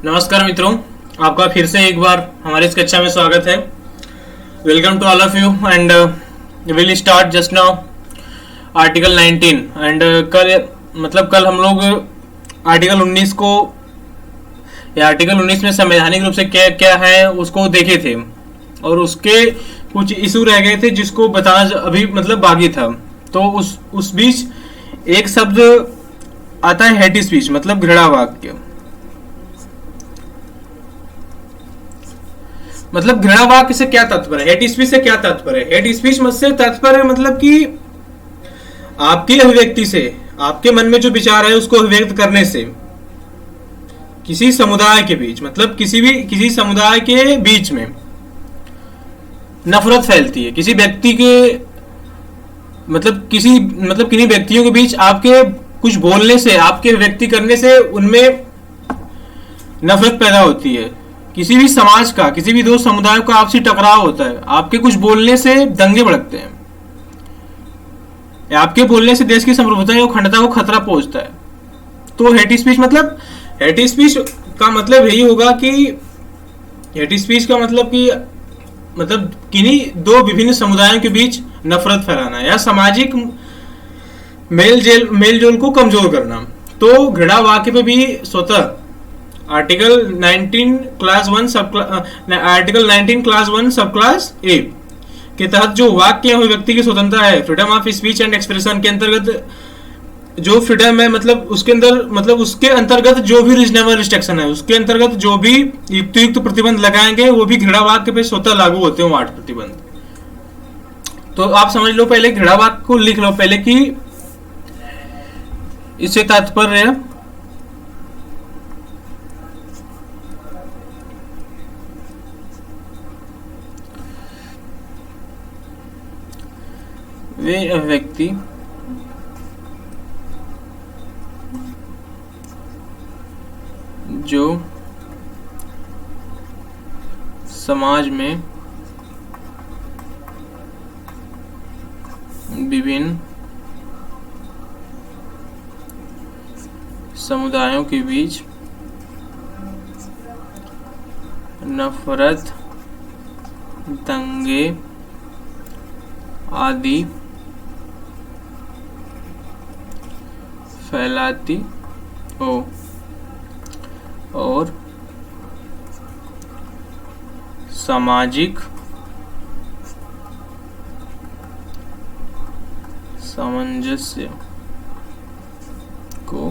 नमस्कार मित्रों, आपका फिर से एक बार हमारे इस कक्षा में स्वागत है। Welcome to all of you and will start just now article 19 एंड कल हम लोग आर्टिकल 19 को या आर्टिकल 19 में संवैधानिक रूप से क्या क्या है उसको देखे थे और उसके कुछ इशू रह गए थे जिसको बताना अभी बाकी था। तो उस बीच एक शब्द आता है हेट स्पीच, मतलब घृणा वाक्य। मतलब घृणा वाक्य से क्या तात्पर्य है, हेट स्पीच से क्या तात्पर्य है? हेट स्पीच से तात्पर्य मतलब कि आपकी अभिव्यक्ति से, आपके मन में जो विचार है उसको अभिव्यक्त करने से किसी समुदाय के बीच, मतलब किसी समुदाय के बीच में नफरत फैलती है। किसी व्यक्ति के किन्हीं व्यक्तियों के बीच आपके कुछ बोलने से, आपके व्यक्ति करने से उनमें नफरत पैदा होती है। किसी भी समाज का, किसी भी दो समुदायों का आपसी टकराव होता है, आपके कुछ बोलने से दंगे भड़कते हैं, आपके बोलने से देश की संप्रभुता और अखंडता को खतरा पहुंचता है। तो हेट स्पीच का मतलब यही होगा कि हेट स्पीच का मतलब किन्हीं दो विभिन्न समुदायों के बीच नफरत फैलाना या सामाजिक मेल जोल को कमजोर करना। तो घृणा वाक्य पे भी स्वतः आर्टिकल 19 क्लास 1 सब क्लास ए के तहत जो वाक्य है व्यक्ति की स्वतंत्रता है, freedom of speech and expression के अंतर्गत जो फ्रीडम है, उसके अंतर्गत जो भी रीजनेबल रिस्ट्रिक्शन है, उसके अंतर्गत जो भी युक्त प्रतिबंध लगाएंगे वो भी घृणा वाक्य पे स्वतः लागू होते हैं 8 प्रतिबंध। तो आप समझ लो, पहले घृणा वाक्य को लिख लो पहले कि इससे तात्पर्य वे व्यक्ति जो समाज में विभिन्न समुदायों के बीच नफरत, दंगे आदि फैलाती हो और सामाजिक सामंजस्य को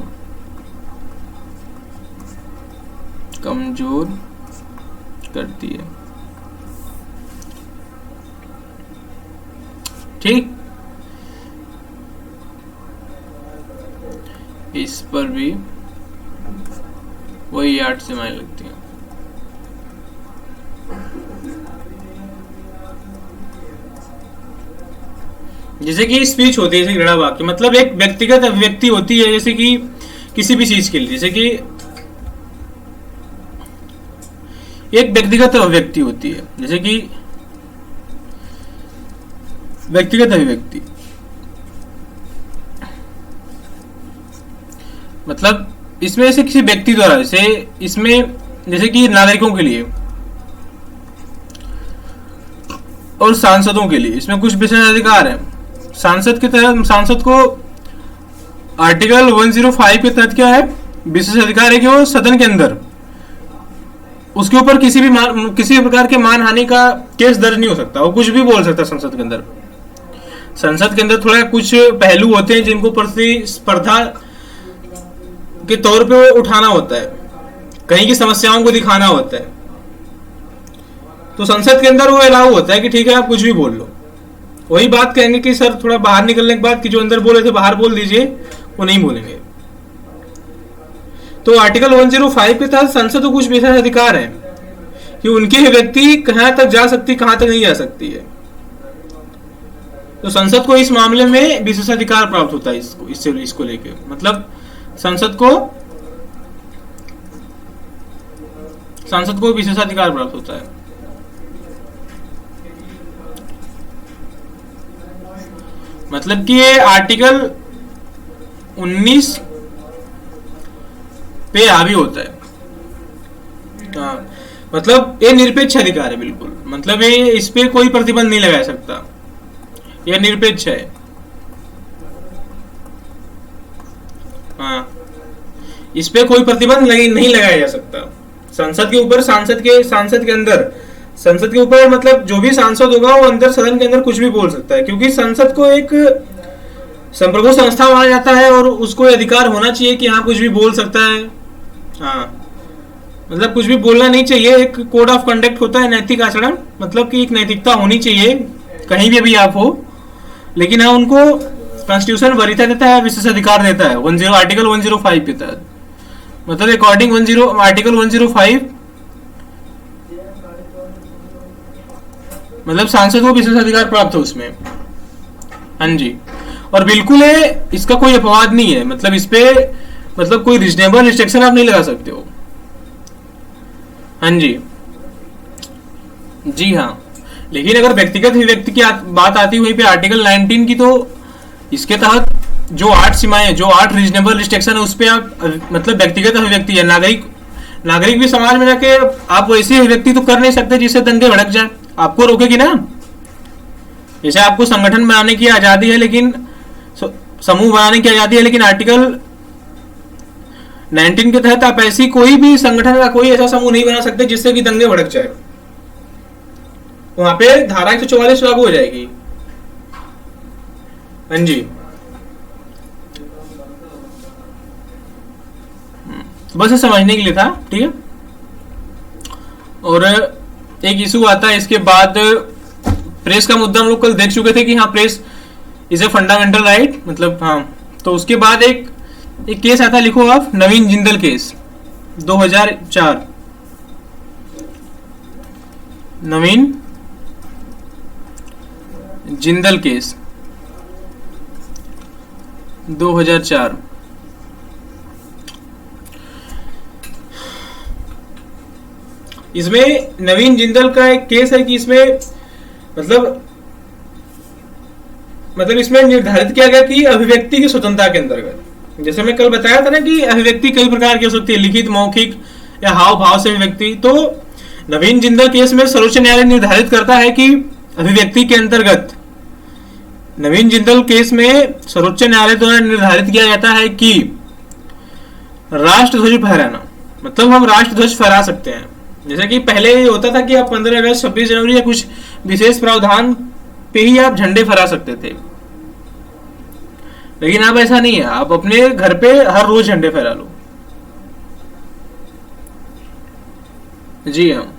कमजोर करती है। ठीक, इस पर भी वही 8 सीमाएं लगती हैं। जैसे कि स्पीच होती है, जैसे घृणा वाक्य मतलब एक व्यक्तिगत अभिव्यक्ति होती है, जैसे कि किसी भी चीज के लिए, जैसे कि एक व्यक्तिगत अभिव्यक्ति होती है, जैसे कि व्यक्तिगत अभिव्यक्ति मतलब इसमें से किसी व्यक्ति द्वारा, जैसे कि नागरिकों के लिए और सांसदों के लिए इसमें कुछ विशेष अधिकार है। सांसद के तहत सांसद को आर्टिकल 105 के तहत क्या है, विशेष अधिकार है कि वो सदन के अंदर उसके ऊपर किसी प्रकार के मानहानि का केस दर्ज नहीं हो सकता, वो कुछ भी बोल सकता है। संसद के अंदर थोड़ा कुछ पहलू होते हैं जिनको प्रतिस्पर्धा के तौर पे उठाना होता है, कहीं की समस्याओं को दिखाना होता है। तो संसद के अंदर वो अलाउ होता है कि ठीक है आप कुछ भी बोल लो। वही बात कहेंगे कि सर थोड़ा बाहर निकलने के बाद कि जो अंदर बोले थे बाहर बोल दीजिए, वो नहीं बोलेंगे। तो आर्टिकल 105 के तहत संसद को कुछ विशेष अधिकार है कि उनकी व्यक्ति कहां तक जा सकती, कहां तक नहीं जा सकती है। तो संसद को इस मामले में विशेष अधिकार प्राप्त होता है इसको लेके, मतलब संसद को विशेषाधिकार प्राप्त होता है। मतलब कि ये आर्टिकल 19 पे हावी होता है। हाँ, मतलब ये निरपेक्ष अधिकार है बिल्कुल, मतलब ये इस पे कोई प्रतिबंध नहीं लगा सकता, ये निरपेक्ष है। हाँ, इस पे कोई प्रतिबंध नहीं लगाया जा सकता। संसद के ऊपर, सांसद के अंदर, संसद के ऊपर मतलब जो भी सांसद होगा वो अंदर सदन के अंदर कुछ भी बोल सकता है, क्योंकि संसद को एक संप्रभु संस्था माना जाता है और उसको अधिकार होना चाहिए कि हाँ कुछ भी बोल सकता है। हाँ, मतलब कुछ भी बोलना नहीं चाहिए, एक कोड ऑफ कंडक्ट होता है, नैतिक आचरण, मतलब कि एक नैतिकता होनी चाहिए कहीं भी अभी आप हो। लेकिन हाँ, उनको कॉन्स्टिट्यूशन वरीयता देता है, विशेष अधिकार देता है 10 आर्टिकल 105 के तहत, मतलब अकॉर्डिंग आर्टिकल 105 मतलब सांसद को विशेष अधिकार प्राप्त है उसमें। हाँ जी, और बिल्कुल है, इसका कोई अपवाद नहीं है, मतलब इस पे मतलब कोई रीजनेबल रिस्ट्रिक्शन आप नहीं लगा सकते हो। हाँ जी, जी हाँ। लेकिन अगर व्यक्तिगत अभिव्यक्ति की बात आती हुई पे आर्टिकल 19 की, तो इसके तहत जो 8 सीमाएं, जो 8 रीजनेबल रिस्ट्रिक्शन है, उस पे आप मतलब व्यक्तिगत अभिव्यक्ति है, नागरिक भी समाज में जाके आप वैसी अभिव्यक्ति तो कर नहीं सकते जिससे दंगे भड़क जाए, आपको रोकेगी ना। जैसे आपको संगठन बनाने की आजादी है, लेकिन समूह बनाने की आजादी है, लेकिन आर्टिकल 19 के तहत आप ऐसी कोई भी संगठन का कोई ऐसा समूह नहीं बना सकते जिससे कि दंगे भड़क जाए, वहां पे धारा 144 लागू हो जाएगी। हाँ जी, बस ये समझने के लिए था, ठीक है। और एक इशू आता है इसके बाद, प्रेस का मुद्दा हम लोग कल देख चुके थे कि हाँ press is a fundamental right, मतलब हाँ। तो उसके बाद एक केस आता है, लिखो आप, नवीन जिंदल केस 2004, नवीन जिंदल केस 2004। इसमें नवीन जिंदल का एक केस है कि इसमें मतलब इसमें निर्धारित किया गया कि अभिव्यक्ति की स्वतंत्रता के अंतर्गत, जैसे मैं कल बताया था ना कि अभिव्यक्ति कई प्रकार की हो सकती है, लिखित, मौखिक या हाव भाव से अभिव्यक्ति। तो नवीन जिंदल केस में सर्वोच्च न्यायालय निर्धारित करता है कि अभिव्यक्ति के अंतर्गत, नवीन जिंदल केस में सर्वोच्च न्यायालय द्वारा निर्धारित किया जाता है कि राष्ट्रध्वज फहराना, मतलब हम राष्ट्रध्वज फहरा सकते हैं। जैसे कि पहले होता था कि आप 15 अगस्त, 26 जनवरी या कुछ विशेष प्रावधान पे ही आप झंडे फहरा सकते थे, लेकिन अब ऐसा नहीं है, आप अपने घर पे हर रोज झंडे फहरा लो। जी हाँ,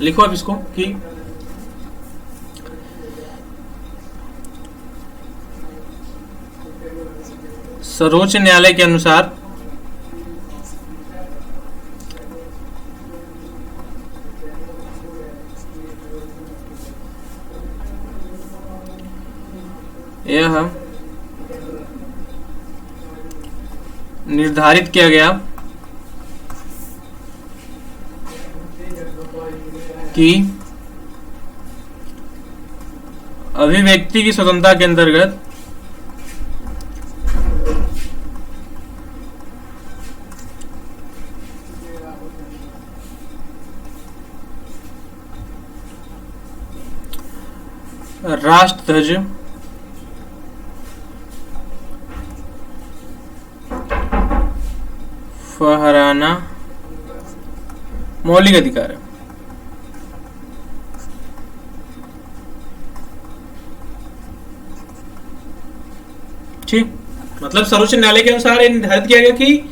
लिखो आप इसको कि सर्वोच्च न्यायालय के अनुसार यह निर्धारित किया गया कि अभिव्यक्ति की स्वतंत्रता के अंतर्गत राष्ट्रध्वज फहराना मौलिक अधिकार है। ठीक, मतलब सर्वोच्च न्यायालय के अनुसार यह निर्धारित किया गया कि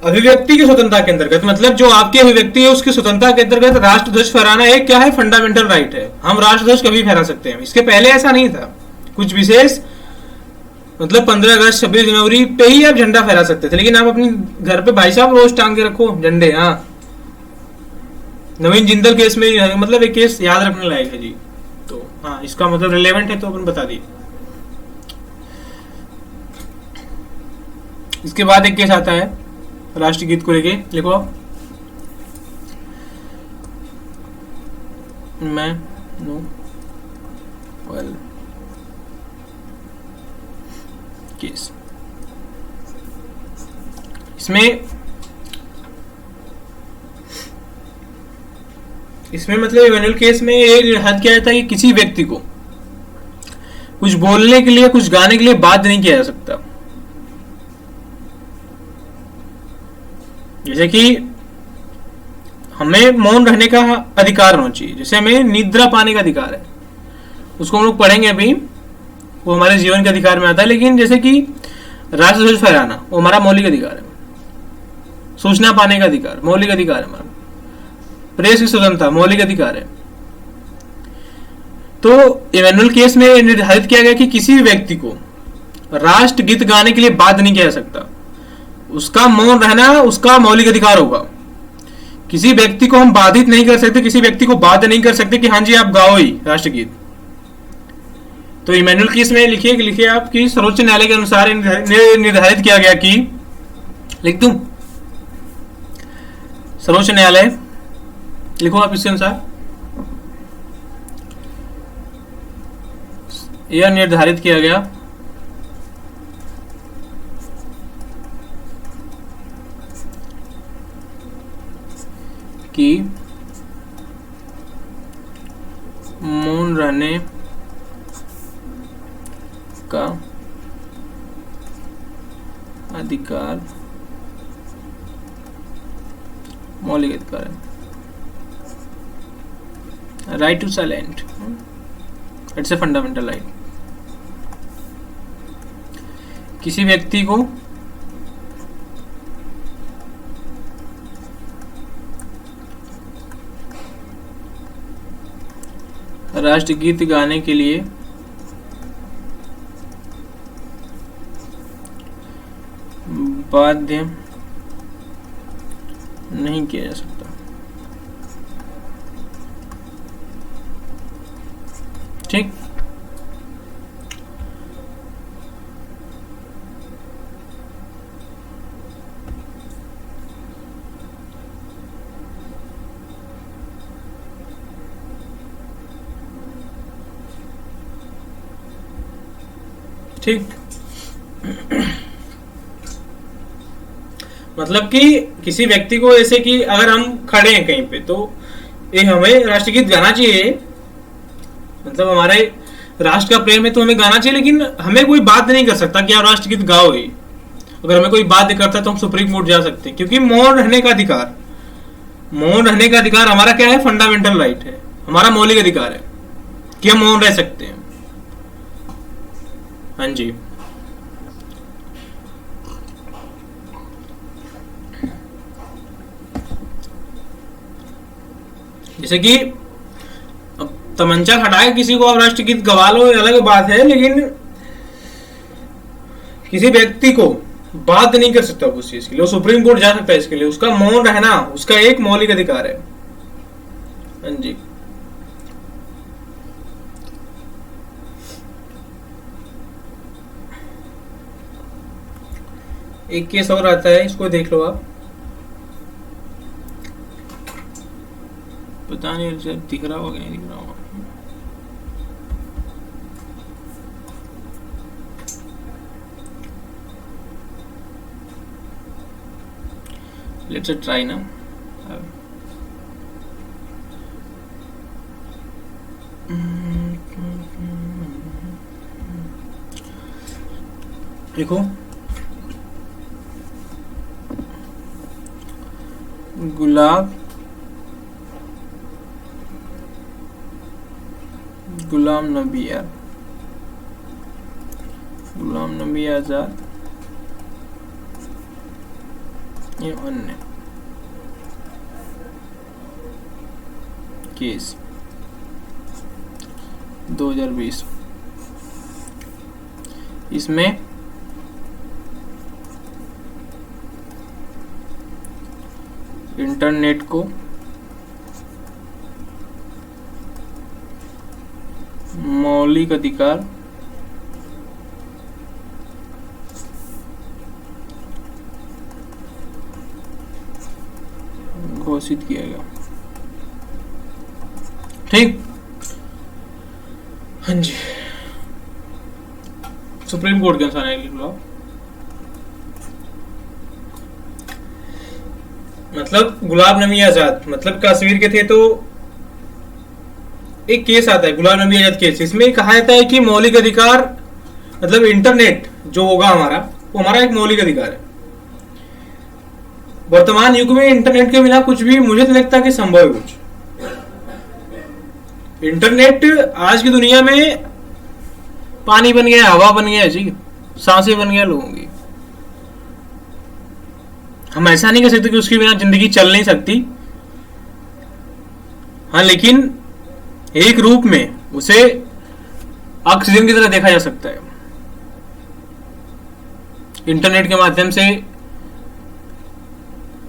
अभिव्यक्ति की स्वतंत्रता के अंतर्गत, मतलब जो आपकी अभिव्यक्ति है उसकी स्वतंत्रता के अंतर्गत राष्ट्रध्वज फहराना एक क्या है, फंडामेंटल राइट है। हम राष्ट्रध्वज कभी फहरा सकते हैं, इसके पहले ऐसा नहीं था। कुछ विशेष मतलब 15 अगस्त, 26 जनवरी पे ही आप झंडा फहरा सकते थे, लेकिन आप अपने घर पे भाई साहब रोज टांग के रखो झंडे। हाँ, नवीन जिंदल केस में मतलब एक केस याद रखने लायक है जी। तो हाँ, इसका मतलब रिलेवेंट है तो अपन बता दिए। इसके बाद एक केस आता है राष्ट्रगीत को लेके, लिखो आप, मैं नो वेल केस। इसमें मतलब इवेन्युअल केस में ये निर्धारित किया जाता है कि किसी व्यक्ति को कुछ बोलने के लिए, कुछ गाने के लिए बाध्य नहीं किया जा सकता। जैसे कि हमें मौन रहने का अधिकार होना चाहिए, जैसे हमें निद्रा पाने का अधिकार है, उसको हम लोग पढ़ेंगे अभी, वो हमारे जीवन के अधिकार में आता है। लेकिन जैसे कि राष्ट्र ध्वज फहराना वो हमारा मौलिक अधिकार है, सूचना पाने का अधिकार मौलिक अधिकार है हमारा, प्रेस की स्वतंत्रता मौलिक अधिकार है। तो इवेन्युअल केस में निर्धारित किया गया कि किसी भी व्यक्ति को राष्ट्र गीत गाने के लिए बाध्य नहीं किया जा सकता, उसका मौन रहना उसका मौलिक अधिकार होगा। किसी व्यक्ति को हम बाधित नहीं कर सकते, किसी व्यक्ति को बाध्य नहीं कर सकते कि हाँ जी आप गाओ ही राष्ट्रगीत। तो इवेन्युअल केस में लिखिए आप कि सर्वोच्च न्यायालय के अनुसार निर्धारित किया गया कि, लिख दूं सर्वोच्च न्यायालय, लिखो आप इसके अनुसार, यह निर्धारित किया गया कि मौन रहने का अधिकार मौलिक अधिकार है। Right to silent, it's a fundamental right. किसी व्यक्ति को राष्ट्रगीत गाने के लिए बाध्य नहीं किया जा सकता। ठीक, ठीक। मतलब कि किसी व्यक्ति को, जैसे कि अगर हम खड़े हैं कहीं पे तो ये हमें राष्ट्रगीत गाना चाहिए, मतलब हमारे राष्ट्र का प्रेम है तो हमें गाना चाहिए, लेकिन हमें कोई बाध्य नहीं कर सकता कि आप राष्ट्रगीत गाओ ही। अगर हमें कोई बाध्य करता है तो हम सुप्रीम कोर्ट जा सकते हैं, क्योंकि मौन रहने का अधिकार, मौन रहने का अधिकार हमारा क्या है, फंडामेंटल राइट है, हमारा मौलिक अधिकार है कि हम मौन रह सकते हैं। हाँ जी, जैसे कि अब तमंचा हटाए किसी को आप राष्ट्रगीत गवा लो, अलग बात है, लेकिन किसी व्यक्ति को बाध्य नहीं कर सकता उस चीज के लिए, वो सुप्रीम कोर्ट जा सकता है इसके लिए, उसका मौन रहना उसका एक मौलिक अधिकार है। हाँ जी, एक केस और आता है, इसको देख लो आप। पता नहीं दिख रहा होगा नहीं दिख रहा होगा। लेट्स ट्राई ना। देखो, गुलाम नबी आजाद ये अन्य केस 2020, इसमें इंटरनेट को मौलिक अधिकार घोषित किया गया। ठीक, हाँ जी, सुप्रीम कोर्ट के अनुसार लिख लो। मतलब गुलाम नबी आजाद मतलब कश्मीर के थे, तो एक केस आता है गुलाम नबी आजाद केस, इसमें कहा जाता है कि मौलिक अधिकार मतलब इंटरनेट जो होगा हमारा, वो हमारा एक मौलिक अधिकार है। वर्तमान युग में इंटरनेट के बिना कुछ भी मुझे तो लगता है कि संभव है कुछ। इंटरनेट आज की दुनिया में पानी बन गया, हवा बन गया जी, सांसें बन गया लोगों की। हम ऐसा नहीं कह सकते कि उसके बिना जिंदगी चल नहीं सकती, हाँ, लेकिन एक रूप में उसे ऑक्सीजन की तरह देखा जा सकता है। इंटरनेट के माध्यम से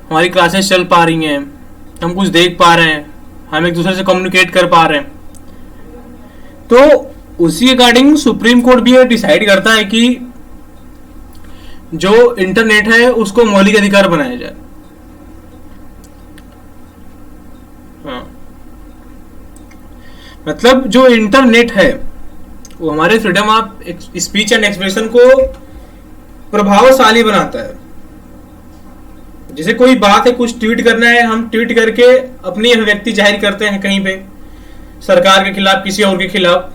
हमारी क्लासेस चल पा रही हैं, हम कुछ देख पा रहे हैं, हम एक दूसरे से कम्युनिकेट कर पा रहे हैं। तो उसी अकॉर्डिंग सुप्रीम कोर्ट भी डिसाइड करता है कि जो इंटरनेट है उसको मौलिक अधिकार बनाया जाए। हाँ, मतलब जो इंटरनेट है वो हमारे freedom of speech and expression को प्रभावशाली बनाता है। जैसे कोई बात है, कुछ ट्वीट करना है, हम ट्वीट करके अपनी अभिव्यक्ति जाहिर करते हैं कहीं पे, सरकार के खिलाफ, किसी और के खिलाफ,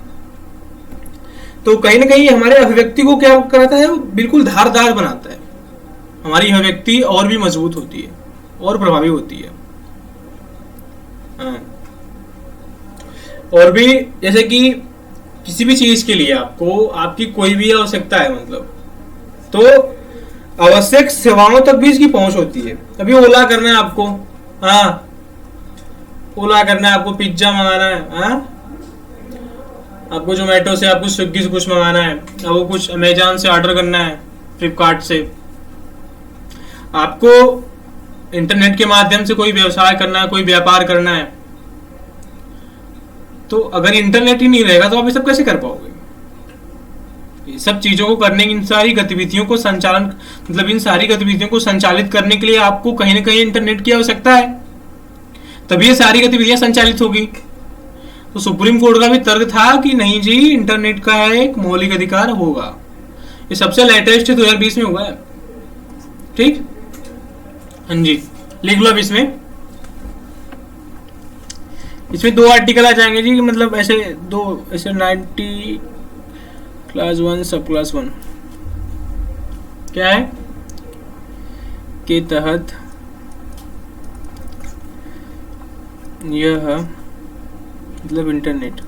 तो कहीं ना कहीं हमारे अभिव्यक्ति को क्या करता है, वो बिल्कुल धारदार बनाता है। हमारी अभिव्यक्ति और भी मजबूत होती है और प्रभावी होती है। हाँ। और भी जैसे कि किसी भी चीज के लिए आपको आपकी कोई भी आवश्यकता है, मतलब तो आवश्यक सेवाओं तक भी इसकी पहुंच होती है। अभी ओला करना है आपको, हाँ, ओला करना है आपको, पिज्जा मंगाना है, हाँ, आपको जोमेटो से, आपको स्विगी से कुछ मंगाना है, आपको कुछ अमेजॉन से ऑर्डर करना है, फ्लिपकार्ट से, आपको इंटरनेट के माध्यम से कोई व्यवसाय करना है, कोई व्यापार करना है, तो अगर इंटरनेट ही नहीं रहेगा तो आप ये सब कैसे कर पाओगे? ये सब चीजों को करने की, इन सारी गतिविधियों को संचालन मतलब इन सारी गतिविधियों को संचालित करने के लिए आपको कहीं ना कहीं इंटरनेट की आवश्यकता है, तभी ये सारी गतिविधियां संचालित होगी। तो सुप्रीम कोर्ट का भी तर्क था कि नहीं जी, इंटरनेट का एक मौलिक अधिकार होगा। ये सबसे लेटेस्ट 2020 में हुआ है। ठीक, हाँ जी, लिख लो अब इसमें 2 आर्टिकल आ जाएंगे जी, मतलब ऐसे 2 ऐसे 90 क्लास 1 सब क्लास 1 क्या है के तहत यह मतलब इंटरनेट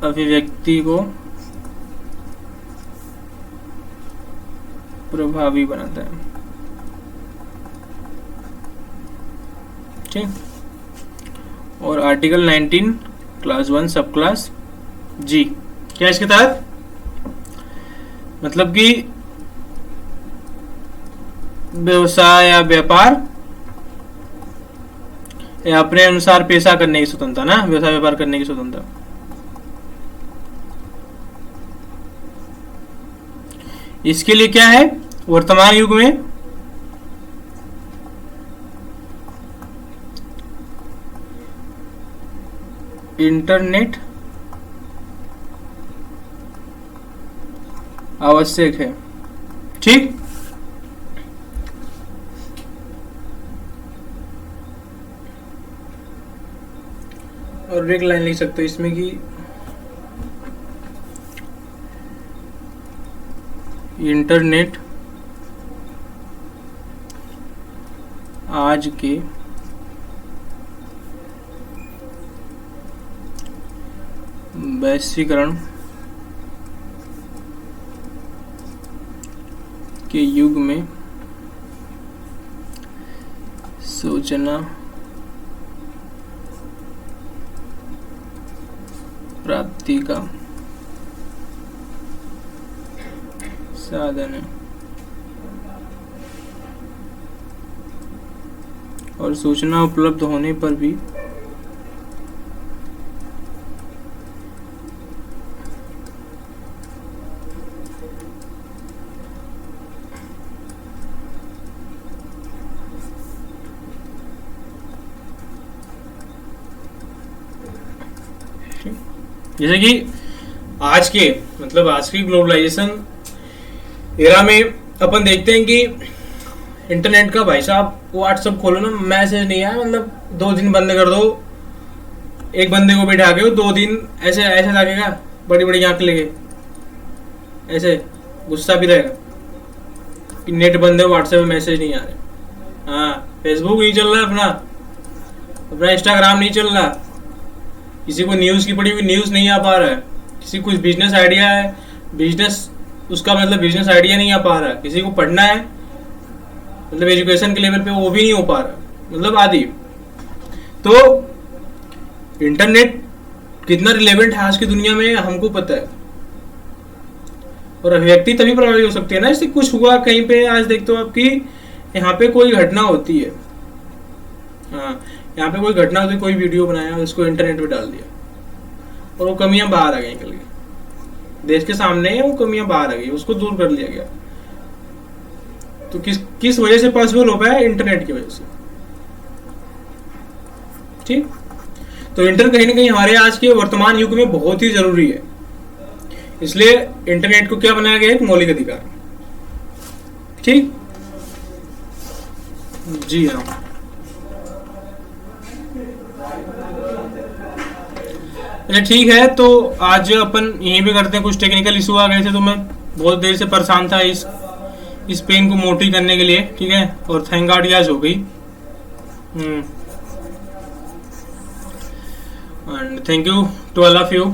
अभिव्यक्ति को प्रभावी बनाता है। ठीक, और आर्टिकल 19 क्लास 1 सब क्लास जी क्या इसके तहत मतलब कि व्यवसाय या व्यापार या अपने अनुसार पेशा करने की स्वतंत्रता, ना, व्यवसाय व्यापार करने की स्वतंत्रता। इसके लिए क्या है वर्तमान युग में इंटरनेट आवश्यक है। ठीक, और एक लाइन लिख सकते हो इसमें कि इंटरनेट आज के वैश्वीकरण के युग में सूचना प्राप्ति का साधन है और सूचना उपलब्ध होने पर भी जैसे कि आज के मतलब आज की ग्लोबलाइजेशन एरा में अपन देखते हैं कि इंटरनेट का भाई साहब व्हाट्सअप खोलो ना, मैसेज नहीं आया, मतलब 2 दिन बंद कर दो, एक बंदे को बिठा के 2 दिन ऐसे ऐसे लगेगा, बड़ी बड़ी आंख लेके ऐसे गुस्सा भी रहेगा कि नेट बंद है, व्हाट्सएप में मैसेज नहीं आ रहे। हाँ, फेसबुक नहीं चल रहा अपना, अपना इंस्टाग्राम नहीं चल रहा, किसी को न्यूज़ की पड़ी हुई न्यूज़ नहीं आ पा रहा है, किसी को कुछ बिजनेस आइडिया है, बिजनेस उसका मतलब बिजनेस आइडिया नहीं आ पा रहा है, किसी को पढ़ना है मतलब एजुकेशन के लेवल पे वो भी नहीं हो पा रहा, मतलब आदि। तो इंटरनेट कितना रिलेवेंट है आज की दुनिया में हमको पता है, और व्यक्ति तभी प्रभावित हो सकती है ना, इससे कुछ हुआ कहीं पे, आज देखते हो आपकी यहाँ पे कोई घटना होती है, हाँ यहाँ पे कोई घटना होती है, कोई वीडियो बनाया उसको इंटरनेट पे डाल दिया और वो कमियां बाहर आ गई निकल के, देश के सामने वो कमियां बाहर आ गई, उसको दूर कर लिया गया। तो किस वजह से पॉसिबल हो पाया? इंटरनेट की वजह से। ठीक, तो इंटरनेट कहीं ना कहीं हमारे आज के वर्तमान युग में बहुत ही जरूरी है, इसलिए इंटरनेट को क्या बनाया गया? एक मौलिक अधिकार। ठीक, जी हाँ। अच्छा ठीक है, तो आज अपन यहीं पे करते हैं, कुछ टेक्निकल इशू आ गए थे तो मैं बहुत देर से परेशान था इस पेन को मोटी करने के लिए, ठीक है, और थैंक गॉड आज हो गई। And thank you to all of you.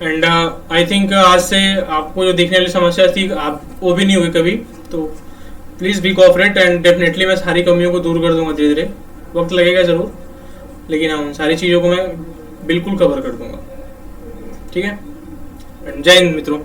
And I think आज से आपको जो देखने वाली समस्या थी आप वो भी नहीं हुई कभी, तो please be cooperate and definitely मैं सारी कमियों को दूर कर दूंगा धीरे धीरे, वक्त लगेगा ज़रूर, लेकिन हाँ उन सारी चीज़ों को मैं बिल्कुल कवर कर दूंगा। ठीक है, जय हिंद मित्रों।